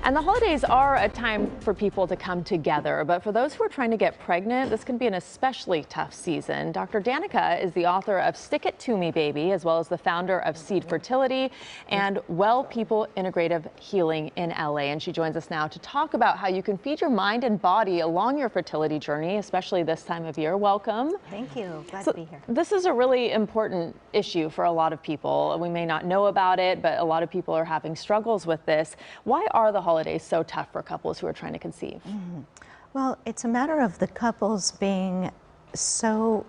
And the holidays are a time for people to come together, but for those who are trying to get pregnant, this can be an especially tough season. Dr. Danica is the author of Stick It To Me Baby, as well as the founder of Seed Fertility and Well People Integrative Healing in LA. And she joins us now to talk about how you can feed your mind and body along your fertility journey, especially this time of year. Welcome. Thank you. Glad to be here. This is a really important issue for a lot of people. We may not know about it, but a lot of people are having struggles with this. Why are the holidays so tough for couples who are trying to conceive? Well, it's a matter of the couples being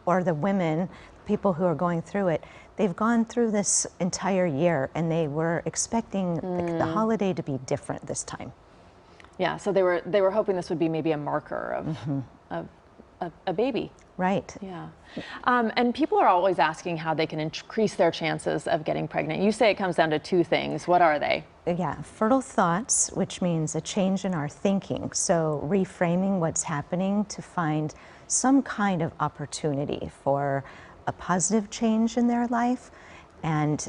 or the women, people who are going through it, they've gone through this entire year and they were expecting the holiday to be different this time. Yeah, so they were hoping this would be maybe a marker of a baby. Right. Yeah. And people are always asking how they can increase their chances of getting pregnant. You say it comes down to two things. What are they? Yeah, fertile thoughts, which means a change in our thinking. So reframing what's happening to find some kind of opportunity for a positive change in their life and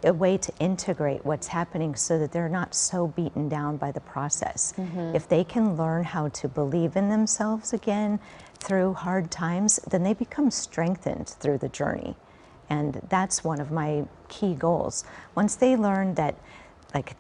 a way to integrate what's happening so that they're not so beaten down by the process. If they can learn how to believe in themselves again through hard times, then they become strengthened through the journey. And that's one of my key goals. Once they learn that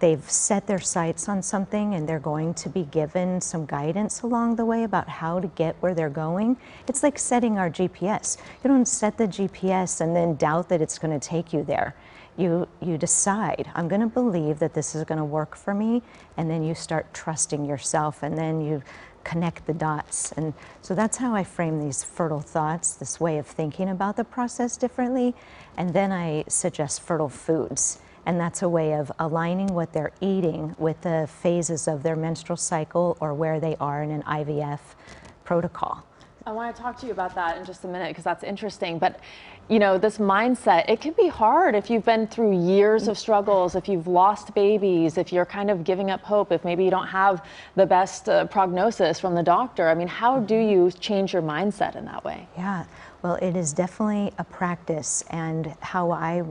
they've set their sights on something and they're going to be given some guidance along the way about how to get where they're going. It's like setting our GPS. You don't set the GPS and then doubt that it's going to take you there. You decide, I'm going to believe that this is going to work for me, and then you start trusting yourself, and then you connect the dots. And so that's how I frame these fertile thoughts, this way of thinking about the process differently. And then I suggest fertile foods. And that's a way of aligning what they're eating with the phases of their menstrual cycle or where they are in an IVF protocol. I want to talk to you about that in just a minute because that's interesting. But, you know, this mindset, it can be hard if you've been through years of struggles, if you've lost babies, if you're kind of giving up hope, if maybe you don't have the best prognosis from the doctor. I mean, how do you change your mindset in that way? Yeah, well, it is definitely a practice, and how I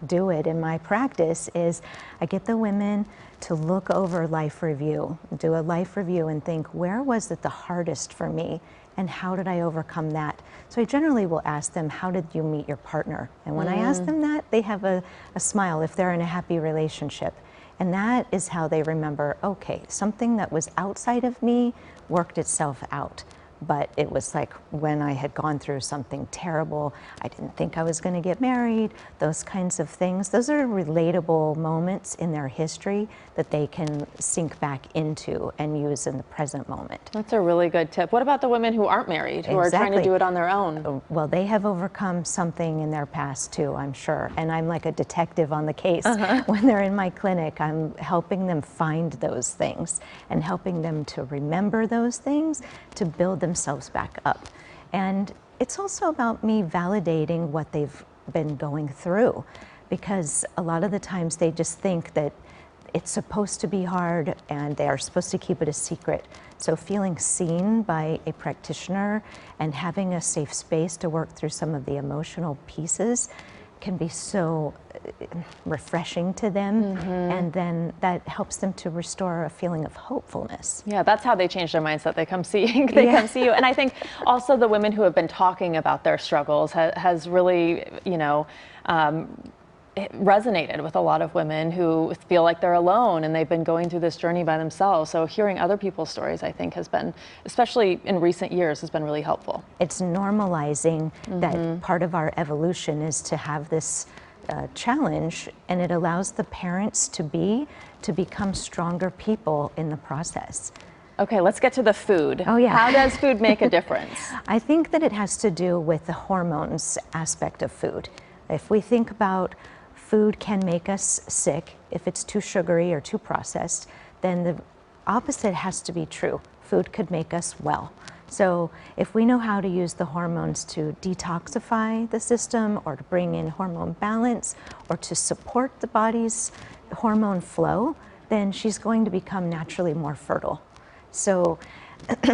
do it in my practice is I get the women to look over life review, do a life review and think, where was it the hardest for me and how did I overcome that? So I generally will ask them, how did you meet your partner? And when I ask them that, they have a smile if they're in a happy relationship. And that is how they remember, okay, something that was outside of me worked itself out. But it was like when I had gone through something terrible, I didn't think I was going to get married, those kinds of things. Those are relatable moments in their history that they can sink back into and use in the present moment. That's a really good tip. What about the women who aren't married, who are trying to do it on their own? Well, they have overcome something in their past too, I'm sure. And I'm like a detective on the case. When they're in my clinic, I'm helping them find those things and helping them to remember those things, to build themselves back up. And it's also about me validating what they've been going through, because a lot of the times they just think that it's supposed to be hard and they are supposed to keep it a secret. So feeling seen by a practitioner and having a safe space to work through some of the emotional pieces can be so refreshing to them, and then that helps them to restore a feeling of hopefulness. Yeah, that's how they change their mindset. They come see come see you. And I think also the women who have been talking about their struggles has really, you know, it resonated with a lot of women who feel like they're alone and they've been going through this journey by themselves. So hearing other people's stories, I think, has been, especially in recent years, has been really helpful. It's normalizing that part of our evolution is to have this challenge, and it allows the parents to become stronger people in the process. Okay, let's get to the food. Oh yeah. How does food make a difference? I think that it has to do with the hormones aspect of food. If we think about food can make us sick, if it's too sugary or too processed, then the opposite has to be true. Food could make us well. So if we know how to use the hormones to detoxify the system or to bring in hormone balance or to support the body's hormone flow, then she's going to become naturally more fertile. So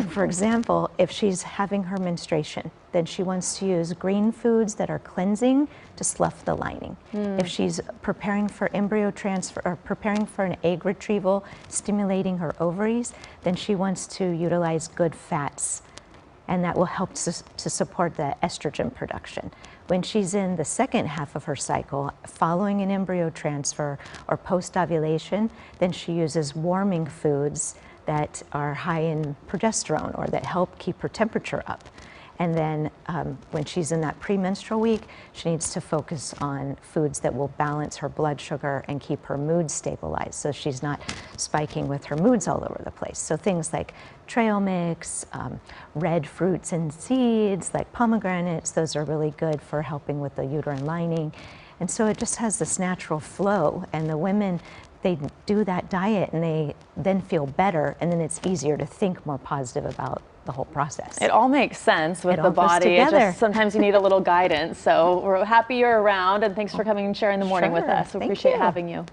For example, if she's having her menstruation, then she wants to use green foods that are cleansing to slough the lining. If she's preparing for embryo transfer or preparing for an egg retrieval, stimulating her ovaries, then she wants to utilize good fats, and that will help to support the estrogen production. When she's in the second half of her cycle, following an embryo transfer or post-ovulation, then she uses warming foods that are high in progesterone or that help keep her temperature up. And then when she's in that premenstrual week, she needs to focus on foods that will balance her blood sugar and keep her mood stabilized so she's not spiking with her moods all over the place. So things like trail mix, red fruits and seeds like pomegranates, those are really good for helping with the uterine lining. And so it just has this natural flow, and the women, they do that diet and they then feel better, and then it's easier to think more positive about the whole process. It all makes sense with the body. It just, sometimes you need a little guidance. So we're happy you're around, and thanks for coming and sharing the morning with us. We appreciate having you.